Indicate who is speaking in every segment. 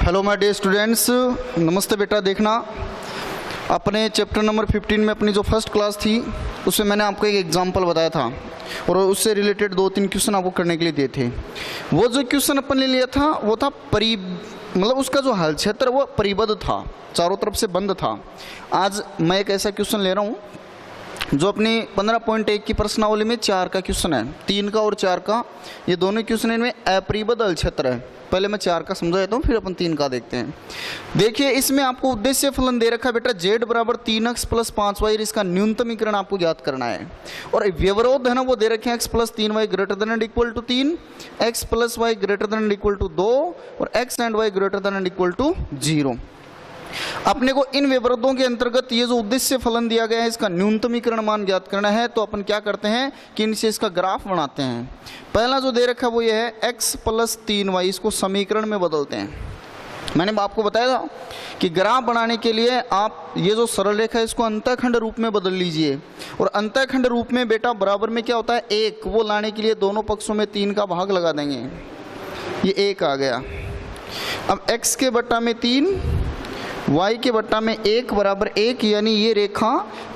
Speaker 1: Hello my dear students, नमस्ते बेटा। देखना अपने चैप्टर नंबर 15 में अपनी जो फर्स्ट क्लास थी उसमें मैंने आपको एक एग्जांपल बताया था और उससे रिलेटेड 2-3 क्वेश्चन आपको करने के लिए दिए थे। वो जो क्वेश्चन अपन ने लिया था वो था मतलब उसका जो हल क्षेत्र वो परिबद्ध था, चारों तरफ से बंद था। आज मैं एक ऐसा क्वेश्चन ले रहा हूँ जो अपनी 15.1 की प्रश्नावली में 4 का क्वेश्चन है, 3 का और 4 का। ये दोनों क्वेश्चन इनमें अपरिबद्ध हल क्षेत्र है। पहले मैं 4 का समझा देता हूँ, फिर अपन 3 का देखते हैं। देखिए इसमें आपको उद्देश्य फलन दे रखा है बेटा, z बराबर 3x प्लस 5y, इसका न्यूनतमीकरण आपको ज्ञात करना है। और व्यवरोध है ना वो दे रखे हैं x plus 3y greater than and equal to 3, x plus y greater than and equal to 2 और x and y greater than and equal to 0। अपने को इन व्यवरोधों के अंतर्गत ये जो उद्देश्य फलन दिया गया है इसका न्यूनतमीकरण मान ज्ञात करना है। तो अपन क्या करते हैं कि इनसे इसका ग्राफ बनाते हैं। पहला जो दे रखा है वो ये है x प्लस 3y, इसको समीकरण में बदलते हैं। मैंने आपको बताया था कि ग्राफ बनाने के लिए आप ये जो सरल रेखा है इसको अंतःखंड रूप में बदल लीजिए। और अंतःखंड रूप में बेटा बराबर में क्या होता है 1, वो लाने के लिए दोनों पक्षों में 3 का भाग लगा देंगे। ये 1 आ गया। अब x के बट्टा में 3, y के बट्टा में 1 बराबर 1, यानी ये रेखा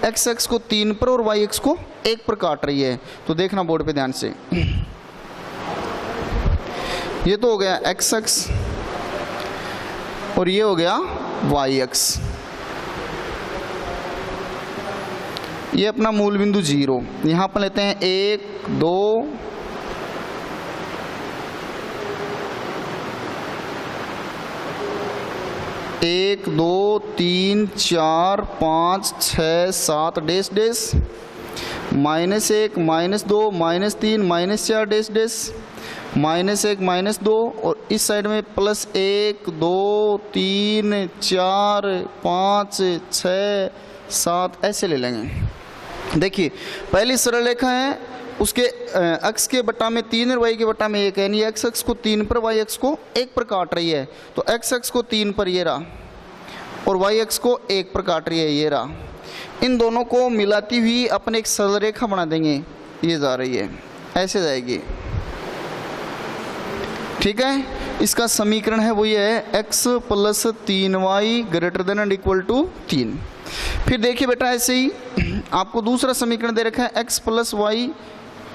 Speaker 1: x को 3 पर और y को 1 पर काट रही है। तो देखना बोर्ड पे ध्यान से, ये तो हो गया x और ये हो गया y। ये अपना मूल बिंदु 0, यहाँ पर लेते हैं 1 2 1 2 3 4 5 6 7 डैश डैश, -1 -2 -3 -4 डैश डैश, -1 -2 और इस साइड में +1 2 3 4 5 6 7 ऐसे ले लेंगे। देखिए पहली सरल रेखा है, उसके x के बट्टा में 3 और y के बट्टा में 1 है, यानी x को 3 पर y को 1 पर काट रही है। तो x को 3 पर ये रहा और y को 1 पर काट रही है, ये रहा। इन दोनों को मिलाती हुई अपन एक सरल रेखा बना देंगे। ये जा रही है, ऐसे जाएगी, ठीक है। इसका समीकरण है वो ये है x plus 3y greater than and equal to 3। फिर देखिए बेटा ऐसे ही आपको दूसरा समीकरण दे रखा है x प्लस y,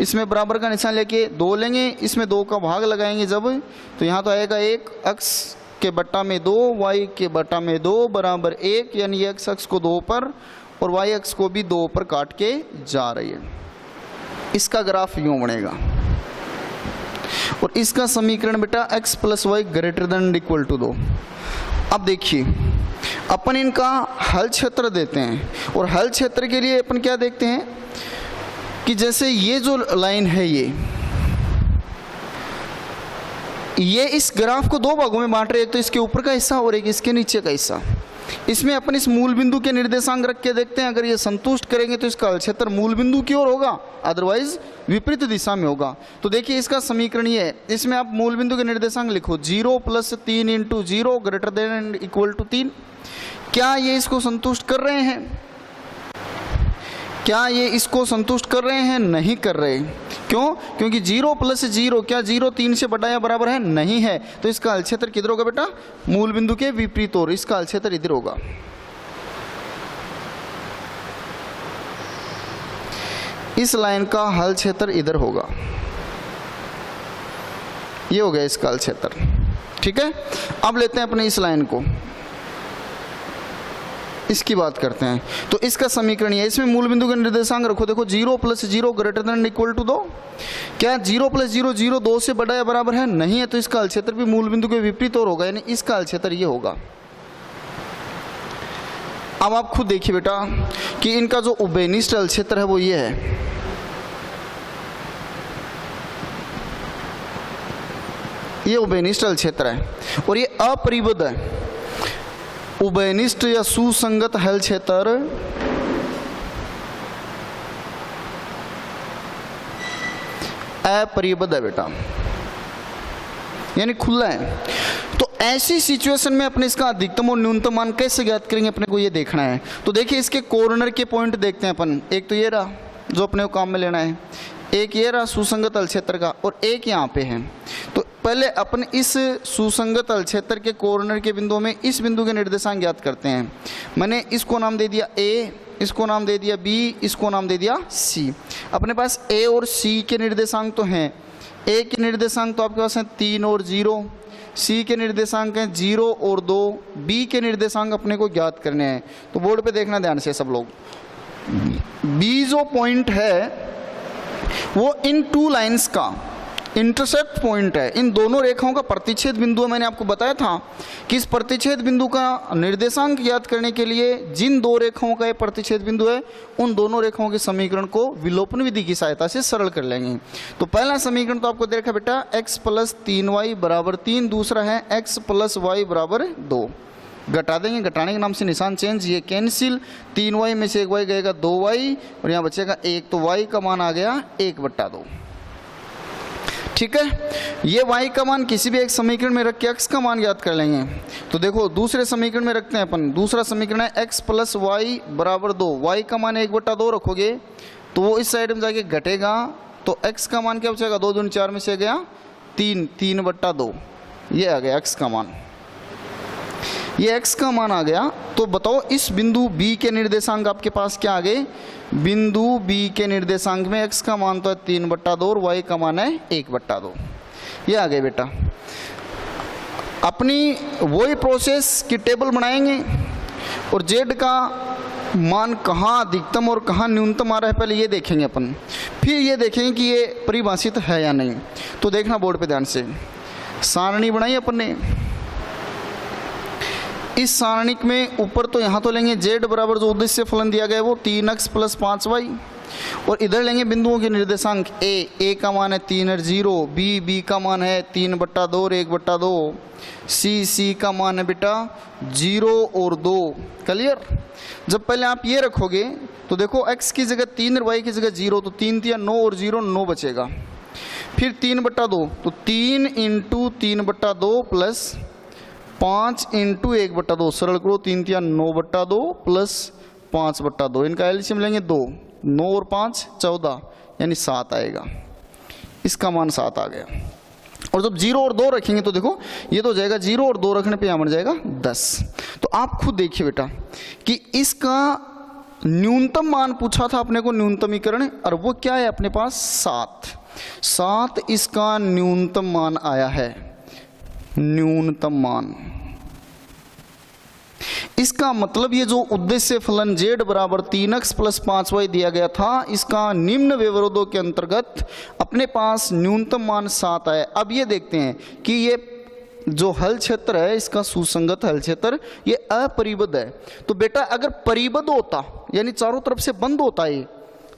Speaker 1: इसमें बराबर का निशान लेके 2 लेंगे, इसमें 2 का भाग लगाएंगे जब, तो यहाँ तो आएगा 1, x के बट्टा में 2 y के बट्टा में 2 बराबर 1, यानी x को 2 पर और y को भी 2 पर काट के जा रही है। इसका ग्राफ यूं बनेगा और इसका समीकरण बेटा x plus y greater than equal to 2। अब देखिए अपन इनका हल क्षेत्र देते हैं और हल क्षेत्र के लिए अपन क्या देखते हैं कि जैसे ये जो लाइन है ये इस ग्राफ को 2 भागों में बांट रहे हैं, तो इसके ऊपर का हिस्सा और एक इसके नीचे का हिस्सा। इसमें अपन इस मूल बिंदु के निर्देशांक रख के देखते हैं, अगर ये संतुष्ट करेंगे तो इसका हल क्षेत्र मूल बिंदु की ओर होगा, अदरवाइज विपरीत दिशा में होगा। तो देखिए इसका समीकरण ये है, इसमें आप मूल बिंदु के निर्देशांक लिखो 0 + 3 × 0 ग्रेटर देन इक्वल टू 3। क्या ये इसको संतुष्ट कर रहे हैं? क्या ये इसको संतुष्ट कर रहे हैं? नहीं कर रहे। क्यों? क्योंकि 0 + 0, क्या 0 3 से बड़ा या बराबर है? नहीं है। तो इसका हल क्षेत्र किधर होगा बेटा? मूल बिंदु के विपरीत ओर। इसका हल क्षेत्र इधर होगा। इस लाइन का हल क्षेत्र इधर होगा। ये हो गया इसका हल क्षेत्र, ठीक है। अब लेते हैं अपने इस लाइन को, इसकी बात करते हैं। तो इसका समीकरण है, इसमें मूल बिंदु के निर्देशांक रखो। देखो 0 + 0 ग्रेटर देन इक्वल टू 2। क्या 0 + 0 0 2 से बड़ा या बराबर है? नहीं है। तो इसका हल क्षेत्र भी मूल बिंदु के विपरीत ओर होगा, यानी इसका हल क्षेत्र ये होगा। अब आप खुद देखिए बेटा कि इनका जो उभयनिष्ठ हल क्षेत्र है वो ये है। ये उभयनिष्ठ हल क्षेत्र है और ये अपरिबद्ध है। उभयनिष्ठ या सुसंगत हल क्षेत्र अपरिबद्ध है बेटा, यानी खुला है। तो ऐसी सिचुएशन में अपने इसका अधिकतम और न्यूनतम मान कैसे ज्ञात करेंगे, अपने को ये देखना है। तो देखिए इसके कॉर्नर के पॉइंट देखते हैं अपन। एक तो ये रहा जो अपने को काम में लेना है, एक ये रहा सुसंगत हल क्षेत्र का और एक यहाँ पे है। तो पहले अपन इस सुसंगत हल क्षेत्र के कॉर्नर के बिंदु में इस बिंदु के निर्देशांक ज्ञात करते हैं। मैंने इसको नाम दे दिया ए, इसको नाम दे दिया बी, इसको नाम दे दिया सी। अपने पास ए और सी के निर्देशांक तो हैं। ए के निर्देशांक तो आपके पास हैं 3 और 0, सी के निर्देशांक हैं 0 और 2, बी के निर्देशांक अपने को ज्ञात करने हैं। तो बोर्ड पे देखना ध्यान से सब लोग। बी जो पॉइंट है वो इन टू लाइंस का इंटरसेक्ट पॉइंट है, इन दोनों रेखाओं का प्रतिच्छेद बिंदु है। मैंने आपको बताया था कि इस प्रतिच्छेद बिंदु का निर्देशांक ज्ञात करने के लिए जिन दो रेखाओं का ये प्रतिच्छेद बिंदु है उन दोनों रेखाओं के समीकरण को विलोपन विधि की सहायता से सरल कर लेंगे। तो पहला समीकरण तो आपको दे रखा बेटा x + 3y = 3, दूसरा है x + y = 2। घटा देंगे, घटाने के नाम से निशान चेंज, ये कैंसिल, 3y में से एक y गएगा 2y और यहाँ बचेगा 1, तो y का मान आ गया 1/2। ठीक है, ये y का मान किसी भी एक समीकरण में रख के x का मान ज्ञात कर लेंगे। तो देखो दूसरे समीकरण में रखते हैं अपन। दूसरा समीकरण है x + y = 2, y का मान 1/2 रखोगे तो वो इस साइड में जाके घटेगा, तो x का मान क्या बचेगा, 2 दूनी 4 में से गया 3, 3/2, ये आ गया x का मान। ये x का मान आ गया। तो बताओ इस बिंदु B के निर्देशांक आपके पास क्या आ गए, बिंदु B के निर्देशांक में x का मान तो है 3/2 और y का मान है 1/2, ये आ गए बेटा। अपनी वही प्रोसेस की टेबल बनाएंगे और z का मान कहाँ अधिकतम और कहाँ न्यूनतम आ रहा है पहले ये देखेंगे अपन, फिर ये देखेंगे कि ये परिभाषित है या नहीं। तो देखना बोर्ड पे ध्यान से, सारणी बनाई अपन ने। इस सारणिक में ऊपर तो यहाँ तो लेंगे z बराबर जो उद्देश्य फलन दिया गया है वो 3x + 5y, और इधर लेंगे बिंदुओं के निर्देशांक a का मान है 3 और 0, b का मान है 3/2 और 1/2, c का मान है बेटा 0 और 2। क्लियर। जब पहले आप ये रखोगे तो देखो x की जगह 3 और y की जगह 0, तो 3 × 9 और 0 9 बचेगा। फिर 3/2, तो 3 × 3/2 प्लस 5 × 1/2, सरल करो, 3 × 9/2 प्लस 5/2, इनका एलसीएम लेंगे 2, 9 और 5 14, यानी 7 आएगा। इसका मान 7 आ गया। और जब 0 और 2 रखेंगे तो देखो ये तो जाएगा 0 और 2 रखने पे यहाँ बन जाएगा 10। तो आप खुद देखिए बेटा कि इसका न्यूनतम मान पूछा था अपने को, न्यूनतमीकरण, और वो क्या है अपने पास 7 इसका न्यूनतम मान आया है, न्यूनतम मान। इसका मतलब ये जो उद्देश्य फलन z बराबर 3x + 5y दिया गया था, इसका निम्न व्यवरोधों के अंतर्गत अपने पास न्यूनतम मान 7 आया। अब ये देखते हैं कि ये जो हल क्षेत्र है इसका सुसंगत हल क्षेत्र ये अपरिबद्ध है। तो बेटा अगर परिबद्ध होता यानी चारों तरफ से बंद होता है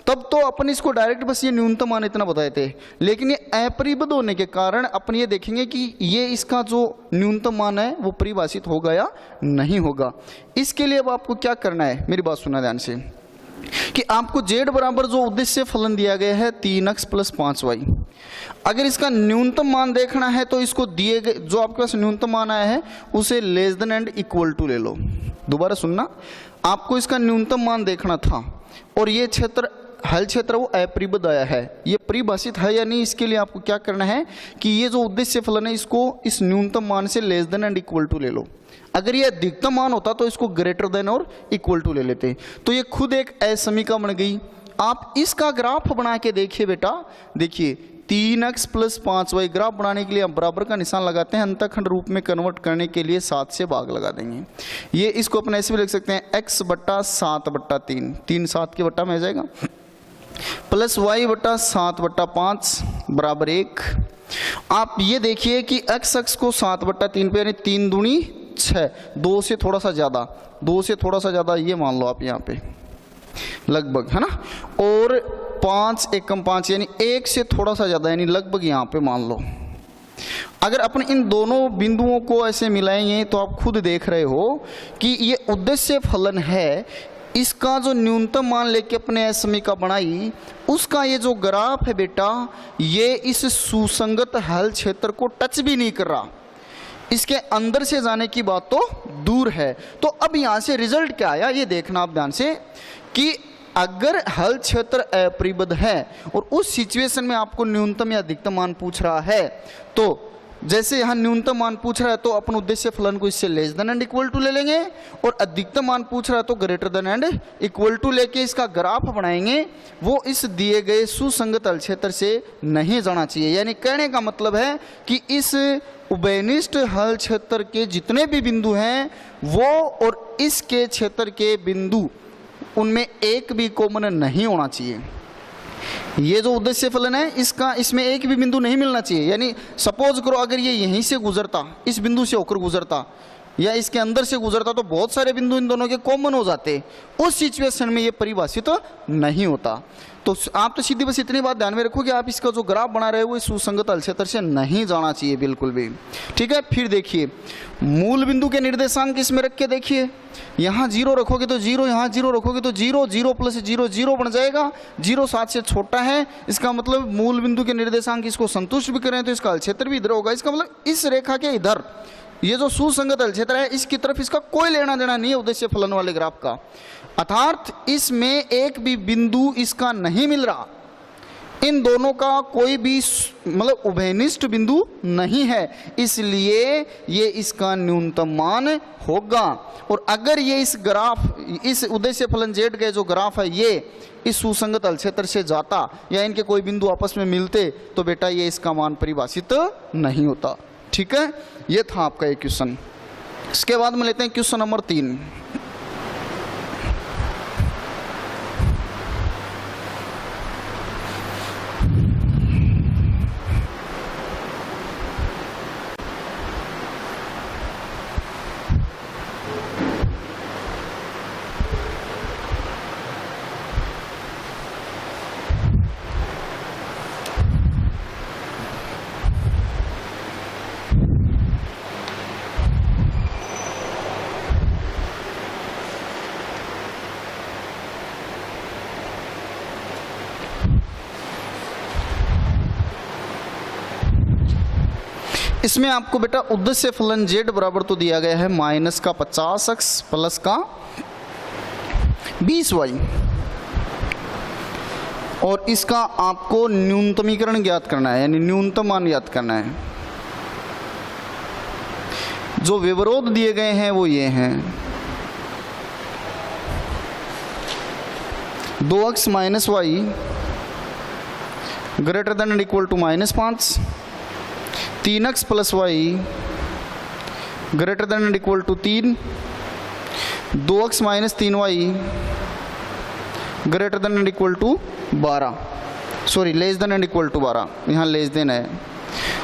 Speaker 1: तब तो अपन इसको डायरेक्ट बस ये न्यूनतम मान इतना बताए थे, लेकिन ये अपरिबद्ध होने के कारण अपन ये देखेंगे कि ये इसका जो न्यूनतम मान है वो परिभाषित होगा या नहीं होगा। इसके लिए अब आपको क्या करना है, मेरी बात सुनना ध्यान से, कि आपको z बराबर जो उद्देश्य फलन दिया गया है 3x + 5y, अगर इसका न्यूनतम मान देखना है तो इसको दिए गए जो आपके पास न्यूनतम मान आया है उसे less than and equal to ले लो। दोबारा सुनना, आपको इसका न्यूनतम मान देखना था और ये क्षेत्र हल क्षेत्र वो अपरिबद्ध आया है, ये परिभाषित है या नहीं, इसके लिए आपको क्या करना है कि ये जो उद्देश्य फलन है इसको इस न्यूनतम मान से less than and equal to ले लो। अगर ये अधिकतम मान होता तो इसको ग्रेटर देन और इक्वल टू ले लेते। तो ये खुद एक असमीका बन गई। आप इसका ग्राफ बना के देखिए बेटा, देखिए 3x + 5y ग्राफ बनाने के लिए हम बराबर का निशान लगाते हैं, अंतःखंड रूप में कन्वर्ट करने के लिए 7 से भाग लगा देंगे। ये इसको अपने ऐसे भी लिख सकते हैं x / 7/3, 3 7 के बट्टा में आ जाएगा, प्लस y / 7/5 = 1। आप ये देखिए कि x अक्ष को 7/3 पे यानी 3 दूनी 6, 2 से थोड़ा सा ज़्यादा, 2 से थोड़ा सा ज़्यादा ये मान लो आप यहाँ पे लगभग, है ना, और 5 एकम 5 यानी 1 से थोड़ा सा ज़्यादा यानी लगभग यहाँ पे मान लो। अगर अपन इन दोनों बिंदुओं को ऐसे मिलाएंगे तो आप खुद देख रहे हो कि ये उद्देश्य फलन है, इसका जो न्यूनतम मान लेके अपने समीका बनाई उसका ये जो ग्राफ है बेटा ये इस सुसंगत हल क्षेत्र को टच भी नहीं कर रहा, इसके अंदर से जाने की बात तो दूर है। तो अब यहाँ से रिजल्ट क्या आया ये देखना आप ध्यान से कि अगर हल क्षेत्र अपरिबद्ध है और उस सिचुएशन में आपको न्यूनतम या अधिकतम मान पूछ रहा है तो जैसे यहाँ न्यूनतम मान पूछ रहा है तो अपन उद्देश्य फलन को इससे less than and equal to ले लेंगे, और अधिकतम मान पूछ रहा है तो greater than and equal to लेके इसका ग्राफ बनाएंगे। वो इस दिए गए सुसंगत तल क्षेत्र से नहीं जाना चाहिए। यानी कहने का मतलब है कि इस उभयनिष्ठ हल क्षेत्र के जितने भी बिंदु हैं वो और इसके क्षेत्र के बिंदु उनमें एक भी कॉमन नहीं होना चाहिए। ये जो उद्देश्य फलन है इसका इसमें एक भी बिंदु नहीं मिलना चाहिए। यानी सपोज करो अगर ये यहीं से गुजरता, इस बिंदु से होकर गुजरता या इसके अंदर से गुजरता तो बहुत सारे बिंदु इन दोनों के कॉमन हो जाते। उस सिचुएशन में ये परिभाषित नहीं होता। तो आप तो सीधी बस इतनी बात ध्यान में रखो कि आप इसका जो ग्राफ बना रहे हो वो सुसंगत हल क्षेत्र से नहीं जाना चाहिए बिल्कुल भी। ठीक है, फिर देखिए मूल बिंदु के निर्देशांक इसमें रख के देखिए, यहाँ 0 रखोगे तो 0, यहाँ 0 रखोगे तो 0, 0 प्लस 0 0 बन जाएगा। 0 7 से छोटा है, इसका मतलब मूल बिंदु के निर्देशांक इसको संतुष्ट भी करें तो इसका हल क्षेत्र भी इधर होगा। इसका मतलब इस रेखा के इधर ये जो सुसंगत हल क्षेत्र है इसकी तरफ इसका कोई लेना देना नहीं है उद्देश्य फलन वाले ग्राफ का, अर्थात इसमें एक भी बिंदु इसका नहीं मिल रहा। इन दोनों का कोई भी मतलब उभयनिष्ठ बिंदु नहीं है, इसलिए ये इसका न्यूनतम मान होगा। और अगर ये इस ग्राफ इस उद्देश्य फलन जेड का जो ग्राफ है ये इस सुसंगत हल क्षेत्र से जाता या इनके कोई बिंदु आपस में मिलते तो बेटा ये इसका मान परिभाषित नहीं होता। ठीक है, ये था आपका एक क्वेश्चन। इसके बाद में लेते हैं क्वेश्चन नंबर 3। इसमें आपको बेटा उद्देश्य फलन जेड बराबर तो दिया गया है माइनस का 50x प्लस का 20y, और इसका आपको न्यूनतमीकरण ज्ञात करना है, यानी न्यूनतम मान ज्ञात करना है। जो विवरोध दिए गए हैं वो ये हैं 2x minus y greater than and equal to -5, 3x plus y greater than and equal to 3, 2x minus 3y greater than and equal to 12, sorry less than and equal to 12, यहाँ लेस देन है,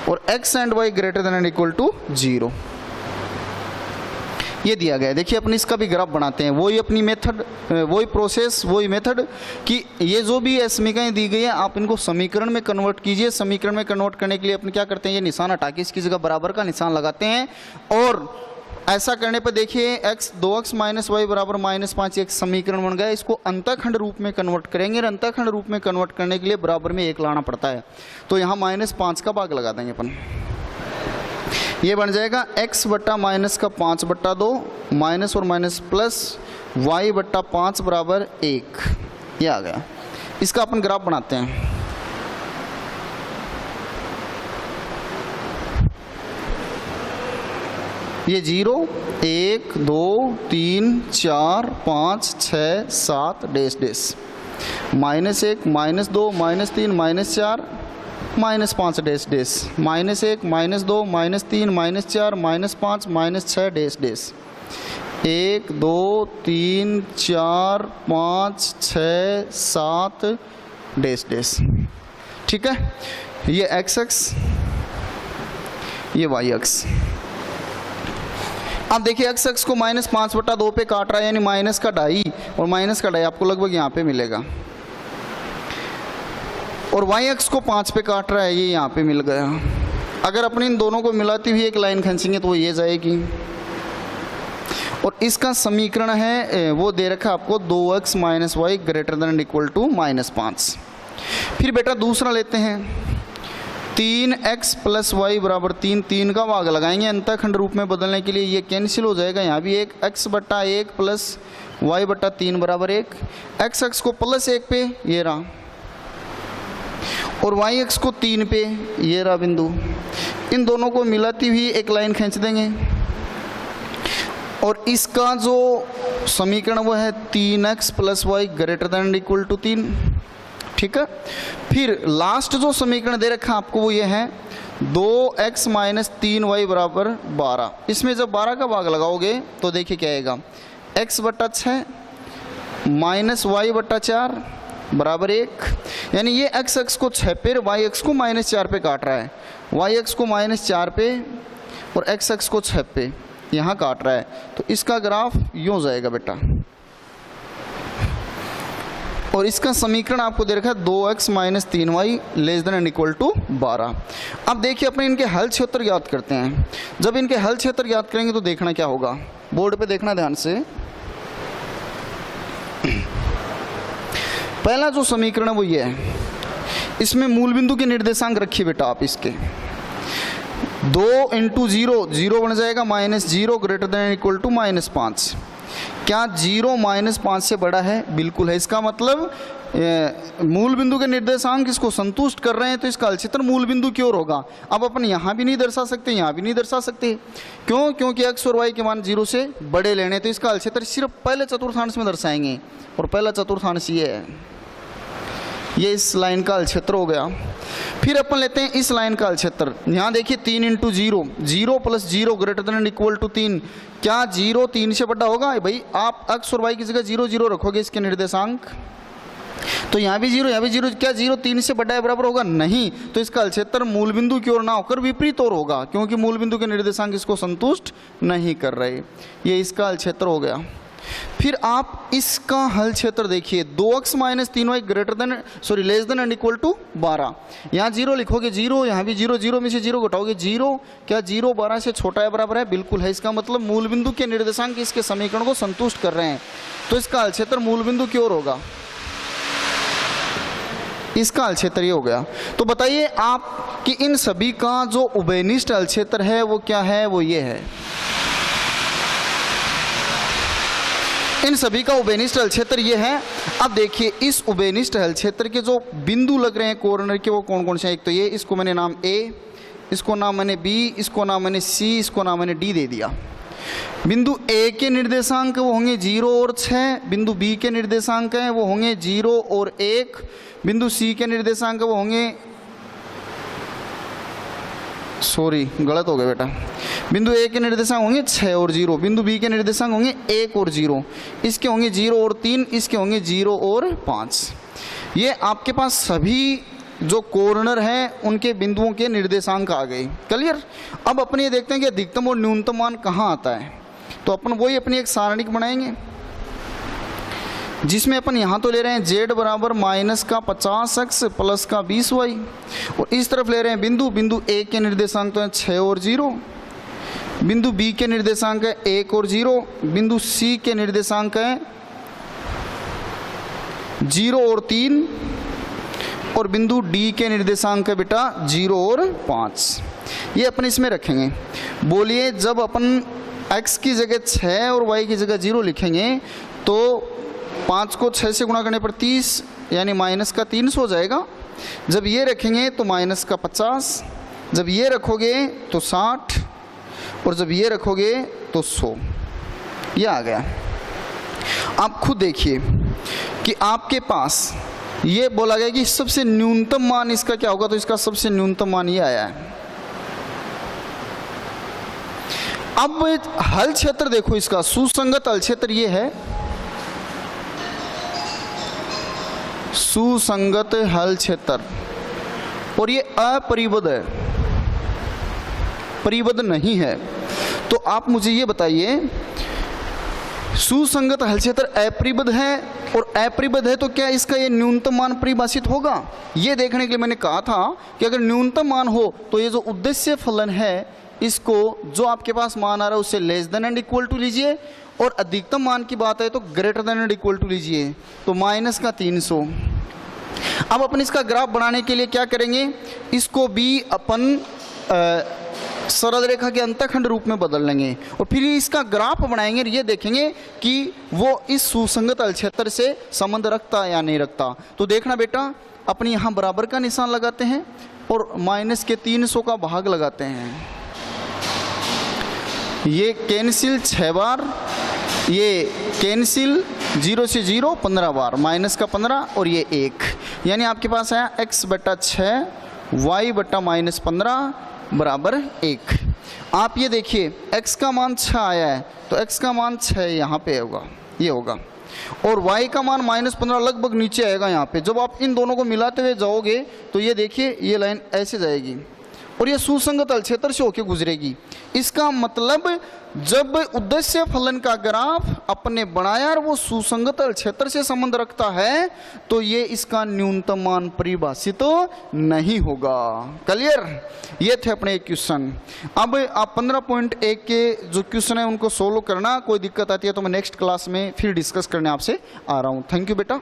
Speaker 1: और x and y greater than and equal to 0 ये दिया गया है। देखिए अपन इसका भी ग्राफ बनाते हैं, वही अपनी मेथड, वही प्रोसेस, वही मेथड कि ये जो भी समीकरण दी गई है आप इनको समीकरण में कन्वर्ट कीजिए। समीकरण में कन्वर्ट करने के लिए अपन क्या करते हैं, ये निशान हटा के इसकी जगह बराबर का निशान लगाते हैं, और ऐसा करने पर देखिए x 2x माइनस वाई बराबर -5 एक समीकरण बन गया। इसको अंतःखंड रूप में कन्वर्ट करेंगे, और अंतःखंड रूप में कन्वर्ट करने के लिए बराबर में 1 लाना पड़ता है, तो यहाँ -5 का भाग लगा देंगे अपन। ये बन जाएगा x बट्टा माइनस का 5/2 माइनस और माइनस प्लस y बट्टा 5 बराबर 1, ये आ गया। इसका अपन ग्राफ बनाते हैं। ये 0 1 2 3 4 5 6 7 dash dash -1 -2 -3 -4 -5 dash dash -1 -2 -3 -4 -5 -6 dash dash 1 2 3 4 5 6 7 dash dash. ठीक है, ये x अक्ष, ये y अक्ष। अब देखिए x अक्ष को -5/2 पे काट रहा है, यानी माइनस का 2.5, और माइनस का 2.5 आपको लगभग यहाँ पे मिलेगा, और y अक्ष को 5 पे काट रहा है, ये यहाँ पे मिल गया। अगर अपने इन दोनों को मिलाती हुई एक लाइन खींचेंगे तो वो ये जाएगी, और इसका समीकरण है वो दे रखा है आपको 2x minus y greater than equal to -5। फिर बेटा दूसरा लेते हैं 3x प्लस वाई बराबर 3, 3 का भाग लगाएंगे अंतःखंड रूप में बदलने के लिए, ये कैंसिल हो जाएगा। यहाँ भी एक x बट्टा 1 प्लस वाई बट्टा 3 बराबर 1, x अक्ष को +1 पे ये रहा, और वाई एक्स को 3 पे, ये रहा बिंदु। इन दोनों को मिलाती हुई एक लाइन खींच देंगे और इसका जो समीकरण वो है 3x + y ≥ 3। ठीक है। फिर लास्ट जो समीकरण दे रखा है आपको वो ये है 2x - 3y = 12। इसमें जब 12 का भाग लगाओगे तो देखिए क्या आएगा, x बटा 6 - y/4 = 1। यानी ये x को 6 पे, y को -4 पे काट रहा है, y को -4 पे और x को 6 पे यहाँ काट रहा है। तो इसका ग्राफ यूँ जाएगा बेटा। और इसका समीकरण आपको दे रखा है 2x - 3y ≤ 12। अब देखिए अपने इनके हल क्षेत्र ज्ञात करते हैं। जब इनके हल क्षेत्र ज्ञात करेंगे तो देखना क्या होगा, बोर्ड पे देखना ध्यान से। पहला जो समीकरण है वो ये है, इसमें मूल बिंदु के निर्देशांक रखिए बेटा आप इसके। 2 × 0, 0 बन जाएगा -0 > -5। क्या 0 -5 से बड़ा है? बिल्कुल है। इसका मतलब मूल बिंदु के निर्देशांक इसको संतुष्ट कर रहे हैं, तो इसका अलक्षेत्र मूल बिंदु की ओर होगा। अब अपन यहाँ भी नहीं दर्शा सकते, यहाँ भी नहीं दर्शा सकते। क्यों? क्योंकि x और y के मान 0 से बड़े लेने, तो इसका अलक्षेत्र सिर्फ पहले चतुर्थांश में दर्शाएंगे। और पहला चतुर्थांश ये है, ये इस लाइन का अलक्षेत्र हो गया। फिर अपन लेते हैं इस लाइन का अलक्षेत्र। यहाँ देखिए 3 × 0, 0 + 0 ≥ 3। क्या 0 3 से बड़ा होगा? भाई आप x और y की जगह 0 0 रखोगे इसके निर्देशांक, तो यहाँ भी 0, यहाँ भी 0। क्या 0 3 से बड़ा है बराबर होगा? नहीं। तो इसका अलक्षेत्र मूल बिंदु की ओर ना होकर विपरीत ओर होगा, क्योंकि मूल बिंदु के निर्देशांक इसको संतुष्ट नहीं कर रहे। ये इसका अलक्षेत्र हो गया। फिर आप इसका हल क्षेत्र देखिए, 2x - 3y ≤ 12। यहाँ 0 लिखोगे 0, यहाँ भी 0, 0 में से 0 घटाओगे 0। क्या 0 12 से छोटा है बराबर है? बिल्कुल है। इसका मतलब मूल बिंदु के निर्देशांक इसके समीकरण को संतुष्ट कर रहे हैं, तो इसका हल क्षेत्र मूल बिंदु की ओर होगा। इसका हल क्षेत्र ये हो गया। तो बताइए आप कि इन सभी का जो उभयनिष्ठ हल क्षेत्र है वो क्या है? वो ये है। इन सभी का उभयनिष्ठ हल क्षेत्र ये है। अब देखिए इस उभयनिष्ठ हल क्षेत्र के जो बिंदु लग रहे हैं कॉर्नर के, वो कौन कौन से हैं? एक तो ये, इसको मैंने नाम A, इसको नाम मैंने B, इसको नाम मैंने C, इसको नाम मैंने D दे दिया। बिंदु A के निर्देशांक वो होंगे 0 और 6। बिंदु B के निर्देशांक हैं वो होंगे 0 और 1। बिंदु C के निर्देशांक वो होंगे, सॉरी गलत हो गया बेटा, बिंदु A के निर्देशांक होंगे 6 और 0। बिंदु B के निर्देशांक होंगे 1 और 0। इसके होंगे 0 और 3, इसके होंगे 0 और 5। ये आपके पास सभी जो कॉर्नर हैं उनके बिंदुओं के निर्देशांक आ गए। क्लियर? अब अपन ये देखते हैं कि अधिकतम और न्यूनतम मान कहाँ आता है। तो अपन वही अपनी एक सारणिक बनाएंगे, जिसमें अपन यहाँ तो ले रहे हैं z बराबर -50x + 20y, और इस तरफ ले रहे हैं बिंदु A के निर्देशांक तो हैं 6 और 0, बिंदु B के निर्देशांक है 1 और 0, बिंदु C के निर्देशांक है 0 और 3, और बिंदु D के निर्देशांक है बेटा 0 और 5। ये अपन इसमें रखेंगे। बोलिए जब अपन x की जगह 6 और y की जगह 0 लिखेंगे तो 5 को 6 से गुणा करने पर 30, यानी -300 हो जाएगा। जब ये रखेंगे तो -50, जब ये रखोगे तो 60, और जब ये रखोगे तो 100। ये आ गया। आप खुद देखिए कि आपके पास ये बोला गया कि सबसे न्यूनतम मान इसका क्या होगा, तो इसका सबसे न्यूनतम मान ये आया है। अब हल क्षेत्र देखो, इसका सुसंगत हल क्षेत्र ये है, सुसंगत हल क्षेत्र, और ये अपरिबद्ध है, परिबद्ध नहीं है। तो आप मुझे ये बताइए, सुसंगत हल क्षेत्र अपरिबद्ध है, और अपरिबद्ध है तो क्या इसका ये न्यूनतम मान परिभाषित होगा? ये देखने के लिए मैंने कहा था कि अगर न्यूनतम मान हो तो ये जो उद्देश्य फलन है इसको जो आपके पास मान आ रहा है उससे <= लीजिए, और अधिकतम मान की बात है तो <= लीजिए, तो -300। अब अपन इसका ग्राफ बनाने के लिए क्या करेंगे, इसको भी अपन सरल रेखा के अंतःखंड रूप में बदल लेंगे, और फिर इसका ग्राफ बनाएंगे। ये देखेंगे कि वो इस सुसंगत हल क्षेत्र से संबंध रखता है या नहीं रखता। तो देखना बेटा, अपनी यहाँ बराबर का निशान लगाते हैं और माइनस के 300 का भाग लगाते हैं। ये कैंसिल 6 बार, ये कैंसिल 0 से 0 15 बार, माइनस का 15 और ये 1, यानी आपके पास आया x बटा 6 y बटा माइनस 15 बराबर 1। आप ये देखिए x का मान 6 आया है तो x का मान 6 यहाँ पे होगा, ये होगा, और y का मान माइनस 15 लगभग नीचे आएगा यहाँ पे। जब आप इन दोनों को मिलाते हुए जाओगे तो ये देखिए ये लाइन ऐसे जाएगी और ये सुसंगत तल क्षेत्र से होकर गुजरेगी। इसका मतलब जब उद्देश्य फलन का ग्राफ अपने बनाया और वो सुसंगत तल क्षेत्र से संबंध रखता है तो ये इसका न्यूनतम मान परिभाषित तो नहीं होगा। क्लियर? ये थे अपने क्वेश्चन। अब आप 15.1 के जो क्वेश्चन है उनको सोल्व करना। कोई दिक्कत आती है तो मैं नेक्स्ट क्लास में फिर डिस्कस करने आपसे आ रहा हूँ। थैंक यू बेटा।